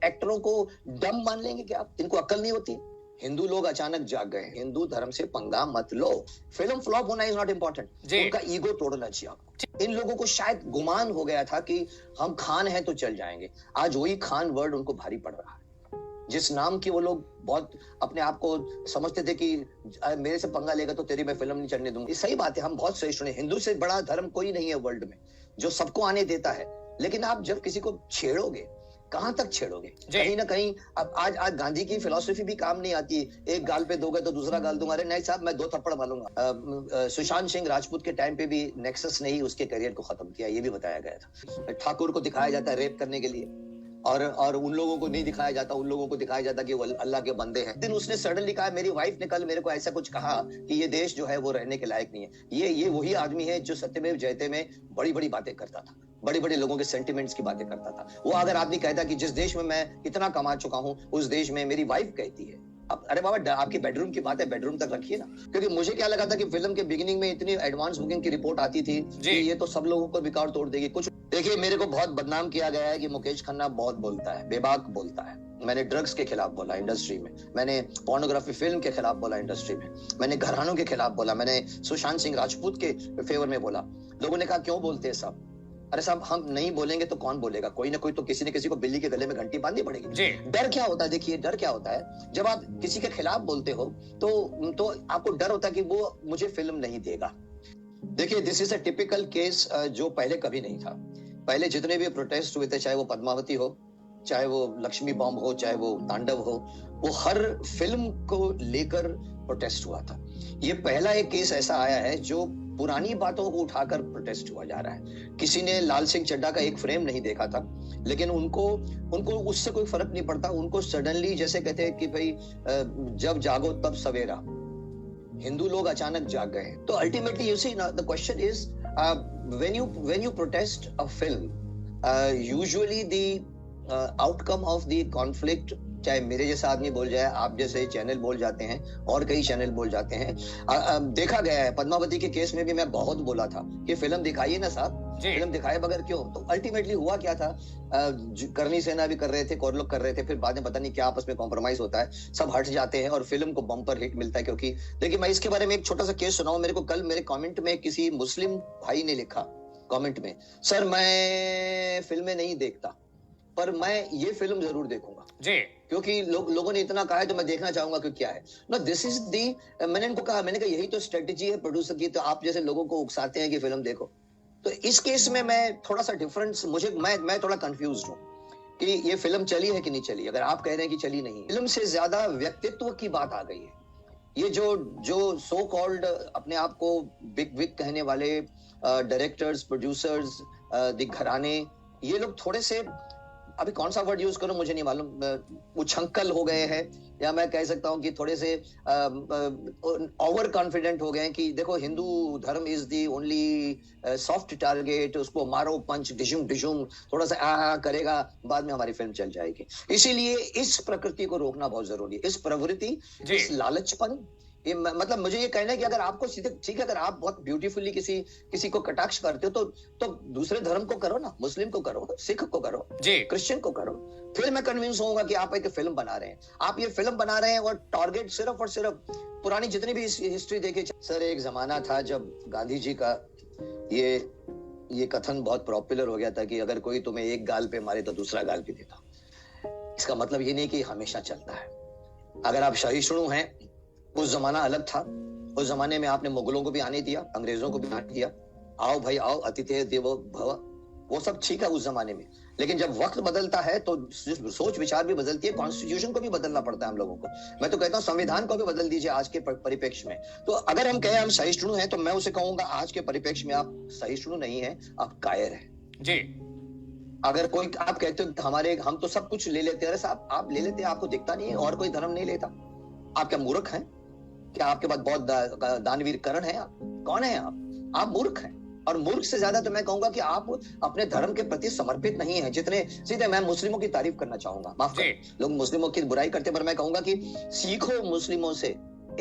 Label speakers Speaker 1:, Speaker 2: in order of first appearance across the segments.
Speaker 1: एक्टरों को डम मान लेंगे क्या आप? इनको अक्ल नहीं होती? हिंदू लोग अचानक जाग गए, हिंदू धर्म से पंगा मत लो। फिल्म फ्लॉप होना इज नॉट इंपॉर्टेंट, उनका ईगो तोड़ना चाहिए आपको। इन लोगों को शायद गुमान हो गया था कि हम खान हैं तो चल जाएंगे। आज वही खान वर्ड उनको भारी पड़ रहा है। जिस नाम की वो लोग बहुत अपने आप को समझते थे कि मेरे से पंगा लेगा तो तेरी मैं फिल्म नहीं चलने दूंगा। ये सही बात है, हम बहुत सहिष्णु हैं। हिंदू से बड़ा धर्म कोई नहीं है वर्ल्ड में जो सबको आने देता है। लेकिन आप जब किसी को छेड़ोगे, कहां तक छेड़ोगे? कहीं ना कहीं अब आज गांधी की फिलॉसफी भी काम नहीं आती। एक गाल पे दोगे तो दूसरा गाल दूंगा। अरे नहीं साहब, मैं 2 थप्पड़ मारूंगा। सुशांत सिंह राजपूत के टाइम पे भी नेक्सस ने ही उसके करियर को खत्म किया, ये भी बताया गया था। ठाकुर को दिखाया जाता है रेप करने के लिए, और उन लोगों को नहीं दिखाया जाता। उन लोगों को दिखाया जाता कि वो अल्लाह के बंदे हैं। दिन उसने सडनली कहा, मेरी वाइफ ने कल मेरे को ऐसा कुछ कहा कि ये देश जो है वो रहने के लायक नहीं है। ये वही आदमी है जो सत्यमेव जयते में बड़ी बड़ी बातें करता था, बड़े बड़े लोगों के सेंटिमेंट्स की बातें करता था। वो अगर आदमी कहता कि जिस देश में मैं इतना कमा चुका हूं उस देश में मेरी वाइफ कहती है। अब अरे बाबा, आपकी बेडरूम की बात है, बेडरूम तक रखिए ना। क्योंकि मुझे क्या लगा था कि फिल्म के बिगिनिंग में इतनी एडवांस बुकिंग की रिपोर्ट आती थी कि ये तो सब लोगों को रिकॉर्ड तोड़ देगी। कुछ देखिए, मेरे को बहुत बदनाम किया गया है कि मुकेश खन्ना बहुत बोलता है, बेबाक बोलता है। मैंने ड्रग्स के खिलाफ बोला इंडस्ट्री में, मैंने पोर्नोग्राफी फिल्म के खिलाफ बोला इंडस्ट्री में, मैंने घरानों के खिलाफ बोला, मैंने सुशांत सिंह राजपूत के फेवर में बोला। लोगों ने कहा क्यों बोलते हैं साहब? अरे साहब, हम नहीं बोलेंगे तो कौन बोलेगा? कोई ना कोई तो किसी न किसी को बिल्ली के गले में घंटी बांधनी पड़ेगी। डर क्या होता है? देखिए, डर क्या होता है जब आप किसी के खिलाफ बोलते हो तो आपको डर होता है कि वो मुझे फिल्म नहीं देगा। देखिए, this is a typical case जो पहले कभी नहीं था। पहले जितने भी प्रोटेस्ट हुए थे, चाहे वो पद्मावती हो, चाहे वो लक्ष्मी बॉम्ब हो, चाहे वो तांडव हो, वो हर फिल्म को लेकर प्रोटेस्ट हुआ था। ये पहला एक केस ऐसा आया है जो पुरानी बातों को उठाकर प्रोटेस्ट हुआ जा रहा है। किसी ने लाल सिंह चड्ढा का एक फ्रेम नहीं देखा था, लेकिन उनको उससे कोई फर्क नहीं पड़ता। उनको सडनली, जैसे कहते हैं कि भाई जब जागो तब सवेरा, हिंदू लोग अचानक जाग गए। तो ultimately you see the question is when you protest a film, usually the outcome of the conflict, चाहे मेरे जैसा आदमी बोल जाए, आप जैसे चैनल बोल जाते हैं और कई चैनल बोल जाते हैं। देखा गया है, पद्मावती के केस में भी मैं बहुत बोला था कि फिल्म दिखाइए ना साहब, फिल्म दिखाए बगैर क्यों? तो अल्टीमेटली हुआ क्या था, करनी सेना भी कर रहे थे, और लोग कर रहे थे, फिर बाद में पता नहीं क्या आपस में कॉम्प्रोमाइज होता है, सब हट जाते हैं और फिल्म को बम्पर हिट मिलता है। क्योंकि देखिए, मैं इसके बारे में एक छोटा सा केस सुनाऊं। मेरे को कल मेरे कमेंट में किसी मुस्लिम भाई ने लिखा कमेंट में, सर मैं फिल्में नहीं देखता पर मैं ये फिल्म जरूर देखूंगा जी, क्योंकि लोगों ने इतना कहा है तो मैं देखना चाहूंगा कि क्या है। नो, दिस इज दी, मैंने इनको कहा, मैंने कहा यही तो स्ट्रेटेजी है प्रोड्यूसर की। तो आप जैसे लोगों को उकसाते हैं कि फिल्म देखो। तो इस केस में मैं थोड़ा सा डिफरेंस, मैं थोड़ा कंफ्यूज्ड हूँ कि ये फिल्म चली है कि नहीं चली। अगर आप कह रहे हैं कि चली नहीं, फिल्म से ज्यादा व्यक्तित्व की बात आ गई है। ये जो सो कॉल्ड अपने आप को बिग विग कहने वाले डायरेक्टर्स, प्रोड्यूसर्स, दिग्घराने, ये लोग थोड़े से, अभी कौन सा वर्ड यूज करूं मुझे नहीं मालूम, उछंकल हो गए हैं, या मैं कह सकता हूं कि थोड़े से ओवर कॉन्फिडेंट हो गए हैं कि देखो हिंदू धर्म is the only soft target, उसको मारो पंच डिशुम डिशुम, थोड़ा सा आ करेगा, बाद में हमारी फिल्म चल जाएगी। इसीलिए इस प्रकृति को रोकना बहुत जरूरी है, इस प्रवृत्ति, इस लालचपन। ये मतलब मुझे ये कहना है कि अगर आपको सीधे, ठीक है, अगर आप बहुत ब्यूटीफुली किसी को कटाक्ष करते हो तो दूसरे धर्म को करो ना, मुस्लिम को करो, सिख को करो, क्रिश्चियन को करो, फिर मैं कन्विंस होऊंगा कि आप एक फिल्म बना रहे हैं। आप ये फिल्म बना रहे हैं और टारगेट सिर्फ और सिर्फ पुरानी जितनी भी हिस्ट्री देखे। सर, एक जमाना था जब गांधी जी का ये कथन बहुत पॉपुलर हो गया था कि अगर कोई तुम्हें एक गाल पे मारे तो दूसरा गाल भी देता। इसका मतलब ये नहीं कि हमेशा चलता है। अगर आप सहिष्णु हैं, उस जमाना अलग था। उस जमाने में आपने मुगलों को भी आने दिया, अंग्रेजों को भी आने दिया, आओ भाई आओ, अतिथि देवो भव, वो सब ठीक है उस जमाने में। लेकिन जब वक्त बदलता है तो सोच विचार भी बदलती है, कॉन्स्टिट्यूशन को भी बदलना पड़ता है हम लोगों को। मैं तो कहता हूँ संविधान को भी बदल दीजिए आज के परिप्रेक्ष्य में। तो अगर हम कहें हम सहिष्णु हैं, तो मैं उसे कहूंगा आज के परिप्रेक्ष्य में आप सहिष्णु नहीं है, आप कायर है जी। अगर कोई, आप कहते हो हम तो सब कुछ ले लेते हैं, अरे साहब आप ले लेते हैं, आपको दिखता नहीं है और कोई धर्म नहीं लेता? आप क्या मूर्ख हैं? क्या आपके पास बहुत दानवीर करण है? आप कौन है? आप मूर्ख हैं। और मूर्ख से ज्यादा तो मैं कहूंगा कि आप अपने धर्म के प्रति समर्पित नहीं है जितने। सीधे मैं मुस्लिमों की तारीफ करना चाहूंगा, माफ करें, लोग मुस्लिमों की बुराई करते, पर मैं कहूंगा कि सीखो मुस्लिमों से।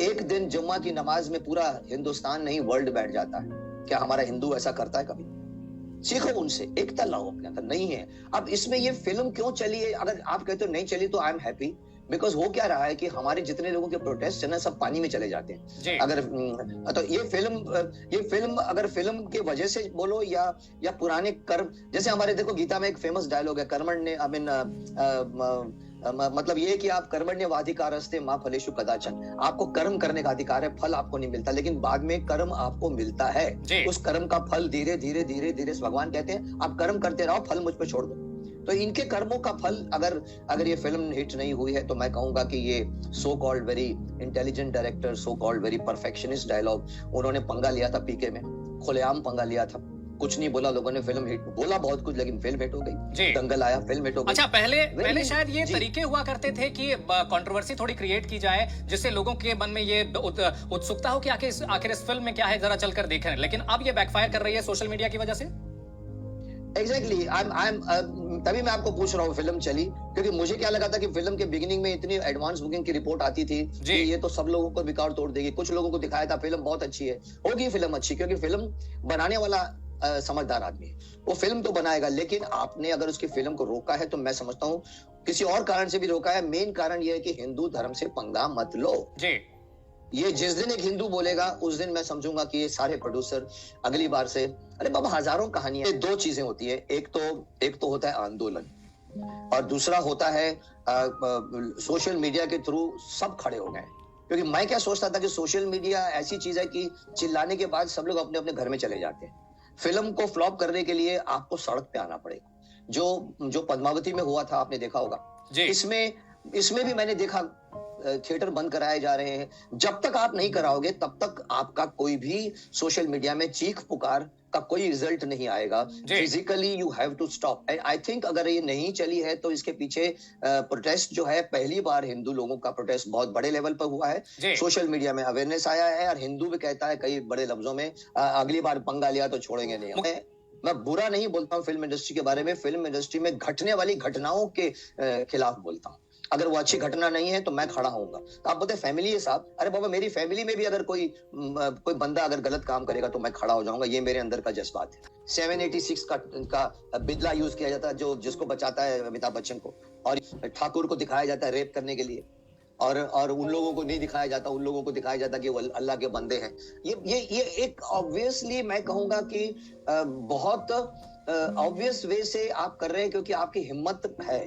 Speaker 1: एक दिन जुम्मा की नमाज में पूरा हिंदुस्तान नहीं वर्ल्ड बैठ जाता है। क्या हमारा हिंदू ऐसा करता है कभी? सीखो उनसे, एकता लाओ अपने अंदर। नहीं है अब इसमें ये फिल्म क्यों चली है, अगर आप कहते हो नहीं चली तो आई एम हैप्पी, बिकॉज हो क्या रहा है कि हमारे जितने लोगों के प्रोटेस्ट है ना, सब पानी में चले जाते हैं। अगर तो ये फिल्म अगर फिल्म के वजह से बोलो या पुराने कर्म, जैसे हमारे देखो गीता में एक फेमस डायलॉग है, कर्मण ने आई मीन मतलब ये कि आप कर्मण्यवाधिकारस्ते मां फलेषु कदाचन, आपको कर्म करने का अधिकार है, फल आपको नहीं मिलता, लेकिन बाद में कर्म आपको मिलता है। उस कर्म का फल धीरे धीरे धीरे धीरे भगवान कहते हैं आप कर्म करते रहो, फल मुझ पे छोड़ दो। तो इनके कर्मों का फल अगर ये फिल्म हिट नहीं हुई है तो मैं कहूंगा कि ये so called very intelligent director, so called very perfectionist dialogue, उन्होंने पंगा लिया था पीके में, खुलेआम पंगा लिया था, कुछ नहीं बोला लोगों ने, फिल्म हिट बोला बहुत कुछ, लेकिन फिल्म हिट हो गई, दंगल आया, फिल्म हिट हो गई।
Speaker 2: अच्छा, पहले शायद ये तरीके हुआ करते थे कि कंट्रोवर्सी थोड़ी क्रिएट की जाए, जिससे लोगों के मन में ये उत्सुकता हो कि आखिर इस फिल्म में क्या है, जरा चलकर देखें, लेकिन अब ये बैकफायर कर रही है सोशल मीडिया की वजह से।
Speaker 1: एग्जैक्टली तभी मैं आपको पूछ रहा हूँ फिल्म चली, क्योंकि मुझे क्या लगा था कि फिल्म के बिगिनिंग में इतनी एडवांस बुकिंग की रिपोर्ट आती थी कि ये तो सब लोगों को रिकॉर्ड तोड़ देगी। कुछ लोगों को दिखाया था फिल्म बहुत अच्छी है, होगी फिल्म अच्छी, क्योंकि फिल्म बनाने वाला समझदार आदमी है, वो फिल्म तो बनाएगा, लेकिन आपने अगर उसकी फिल्म को रोका है तो मैं समझता हूँ किसी और कारण से भी रोका है। मेन कारण ये है कि हिंदू धर्म से पंगा मत लो जी। ये जिस दिन एक हिंदू बोलेगा उस दिन मैं समझूंगा कि ये सारे प्रोड्यूसर अगली बार से, अरे बाबा हजारों कहानियां, दो चीजें होती है, एक तो होता है आंदोलन और दूसरा होता है सोशल मीडिया के थ्रू सब खड़े हो गए। क्योंकि मैं क्या सोचता था कि सोशल मीडिया ऐसी चीज है कि चिल्लाने के बाद सब लोग अपने अपने घर में चले जाते हैं। फिल्म को फ्लॉप करने के लिए आपको सड़क पे आना पड़ेगा, जो पद्मावती में हुआ था आपने देखा होगा। इसमें भी मैंने देखा थिएटर बंद कराए जा रहे हैं। जब तक आप नहीं कराओगे तब तक आपका कोई भी सोशल मीडिया में चीख पुकार का कोई रिजल्ट नहीं आएगा। Physically you have to stop. I think अगर ये नहीं चली है तो इसके पीछे प्रोटेस्ट जो है, पहली बार हिंदू लोगों का प्रोटेस्ट बहुत बड़े लेवल पर हुआ है, सोशल मीडिया में अवेयरनेस आया है और हिंदू भी कहता है कई बड़े लफ्जों में अगली बार पंगा लिया तो छोड़ेंगे नहीं। मैं बुरा नहीं बोलता हूँ फिल्म इंडस्ट्री के बारे में, फिल्म इंडस्ट्री में घटने वाली घटनाओं के खिलाफ बोलता हूँ। अगर वो अच्छी घटना नहीं है तो मैं खड़ा होऊंगा। तो आप बोलते फैमिली है साहब, अरे बाबा मेरी फैमिली में भी अगर कोई बंदा अगर गलत काम करेगा तो मैं खड़ा हो जाऊंगा, ये मेरे अंदर का जज्बात है। 786 का बिदला यूज किया जाता है जो जिसको बचाता है अमिताभ बच्चन को, और ठाकुर को दिखाया जाता है रेप करने के लिए, और उन लोगों को नहीं दिखाया जाता, उन लोगों को दिखाया जाता कि वो अल्लाह के बंदे हैं। ये एक ऑब्वियसली मैं कहूंगा कि बहुत ऑब्वियस वे से आप कर रहे हैं, क्योंकि आपकी हिम्मत है,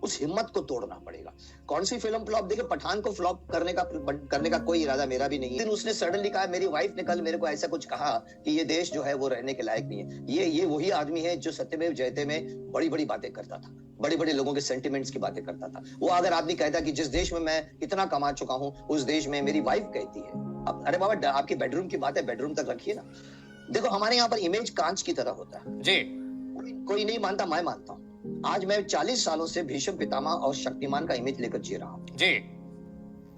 Speaker 1: उस हिम्मत को तोड़ना पड़ेगा। कौन सी फिल्म फ्लॉप, देखिए पठान को फ्लॉप करने का कोई इरादा मेरा भी नहीं है। उसने सडनली कहा, मेरी वाइफ ने कल मेरे को ऐसा कुछ कहा कि ये देश जो है वो रहने के लायक नहीं है। ये वही आदमी है जो सत्यमेव जयते में बड़ी बड़ी बातें करता था, बड़े बड़े लोगों के सेंटिमेंट्स की बातें करता था। वो अगर आदमी कहता कि जिस देश में मैं इतना कमा चुका हूं उस देश में मेरी वाइफ कहती है, अब अरे बाबा आपकी बेडरूम की बात है, बेडरूम तक रखिए ना। देखो हमारे यहाँ पर इमेज कांच की तरह होता है जी, कोई नहीं मानता, मैं मानता हूँ। आज मैं 40 सालों से भीष्म पितामह और शक्तिमान का इमेज लेकर जी रहा हूँ जी।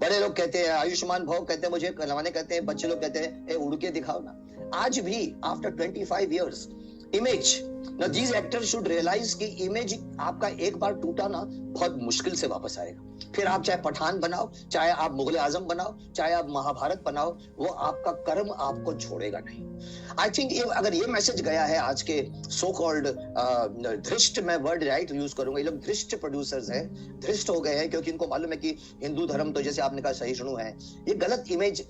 Speaker 1: बड़े लोग कहते हैं आयुष्मान भव, कहते हैं मुझे करवाने, कहते हैं बच्चे लोग कहते हैं उड़ के दिखाओ ना। आज भी after 25 years image, now these actors should realize कि इमेज आपका एक बार टूटा ना बहुत मुश्किल से वापस आएगा। फिर आप चाहे पठान बनाओ, चाहे आप मुगल आजम बनाओ, चाहे आप महाभारत बनाओ, वो आपका कर्म आपको छोड़ेगा नहीं। आई थिंक अगर ये मैसेज गया है आज के सो कॉल्ड धृष्ट, मैं वर्ड राइट यूज करूंगा, ये लोग धृष्ट प्रोड्यूसर्स हैं, धृष्ट हो गए हैं क्योंकि इनको मालूम है कि हिंदू धर्म तो जैसे आपने कहा सहिष्णु है। ये गलत इमेज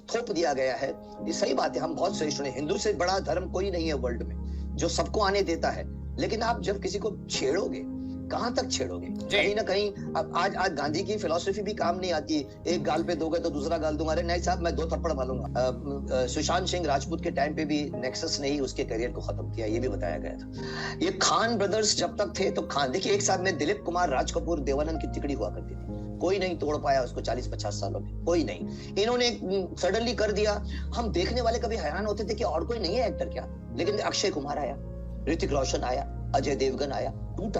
Speaker 1: थोप दिया गया है। ये सही बात है, हम बहुत सहिष्णु हैं, हिंदू से बड़ा धर्म कोई नहीं है वर्ल्ड में जो सबको आने देता है। लेकिन आप जब किसी को छेड़ोगे, कहां तक छेड़ोगे? कहीं ना कहीं अब आज गांधी की फिलॉसफी भी काम नहीं आती। एक गाल पे दोगे तो दूसरा गाल दूंगा, अरे नहीं साहब मैं 2 थप्पड़ मारूंगा। सुशांत सिंह राजपूत के टाइम पे भी नेक्सस ने ही उसके करियर को खत्म किया, ये भी बताया गया था। ये खान ब्रदर्स जब तक थे तो खान, देखिए एक साथ में दिलीप कुमार, राज कपूर, देवानंद की तिकड़ी हुआ करती थी, कोई नहीं तोड़ पाया उसको 40-50 सालों में, कोई नहीं। इन्होंने सडनली कर दिया। हम देखने वाले कभी हैरान होते थे कि और कोई नहीं है एक्टर क्या, लेकिन अक्षय कुमार आया, ऋतिक रोशन आया, अजय देवगन आया, टूटा।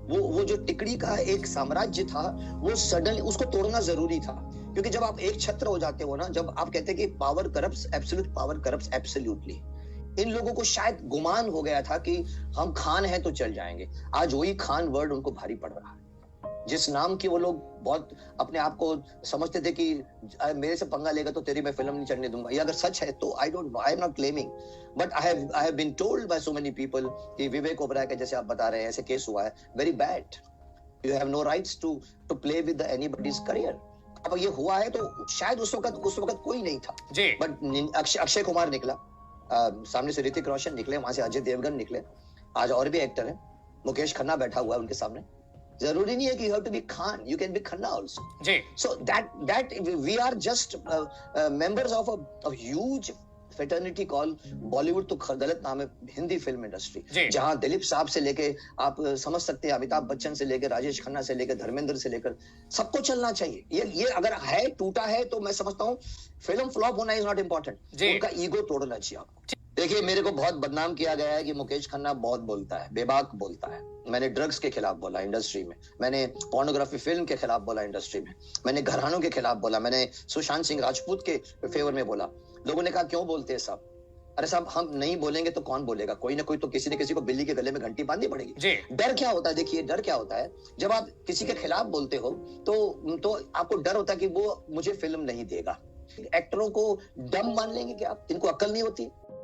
Speaker 1: वो जो टिकड़ी का एक साम्राज्य था वो सडनली उसको तोड़ना जरूरी था। क्योंकि जब आप एक छत्र हो जाते हो ना, जब आप कहते हैं कि power corrupts, absolute power corrupts absolutely, इन लोगों को शायद गुमान हो गया था कि हम खान हैं तो चल जाएंगे। आज वही खान वर्ड उनको भारी पड़ रहा है। जिस नाम की वो लोग बहुत अपने आप को समझते थे कि मेरे से पंगा लेगा तो तेरी मैं फिल्म नहीं चढ़ने दूंगा, ये अगर सच है तो I don't know, I am not claiming, but I have been told by so many people कि विवेक ओबराय के जैसे आप बता रहे हैं ऐसे केस हुआ है, very bad, you have no rights to play with anybody's career. अब ये हुआ है तो शायद उस वक्त कोई नहीं था, बट अक्षय कुमार निकला, सामने से ऋतिक रोशन निकले, वहां से अजय देवगन निकले, आज और भी एक्टर हैं, मुकेश खन्ना बैठा हुआ है उनके सामने। जरूरी नहीं है कि you have to be Khan, you can be Khanna also ji. So that we are just members of a huge fraternity call Bollywood, तो गलत नाम है हिंदी फिल्म इंडस्ट्री, जहां दिलीप साहब से लेके आप समझ सकते हैं अमिताभ बच्चन से लेकर राजेश खन्ना से लेकर धर्मेंद्र से लेकर सबको चलना चाहिए। ये अगर है टूटा है तो मैं समझता हूँ फिल्म फ्लॉप होना इज नॉट इम्पोर्टेंट, उनका ईगो तोड़ना चाहिए आपको। देखिए मेरे को बहुत बदनाम किया गया है कि मुकेश खन्ना बहुत बोलता है, बेबाक बोलता है। मैंने ड्रग्स के खिलाफ बोला इंडस्ट्री में, मैंने पोर्नोग्राफी फिल्म के खिलाफ बोला इंडस्ट्री में, मैंने घरानों के खिलाफ बोला, मैंने सुशांत सिंह राजपूत के फेवर में बोला। लोगों ने कहा क्यों बोलते हैं साहब? अरे साहब हम नहीं बोलेंगे तो कौन बोलेगा? कोई ना कोई तो किसी न किसी को बिल्ली के गले में घंटी बांधनी पड़ेगी। डर क्या होता है? देखिए डर क्या होता है, जब आप किसी के खिलाफ बोलते हो तो आपको डर होता है कि वो मुझे फिल्म नहीं देगा। एक्टरों को डम मान लेंगे क्या आप? इनको अक्ल नहीं होती?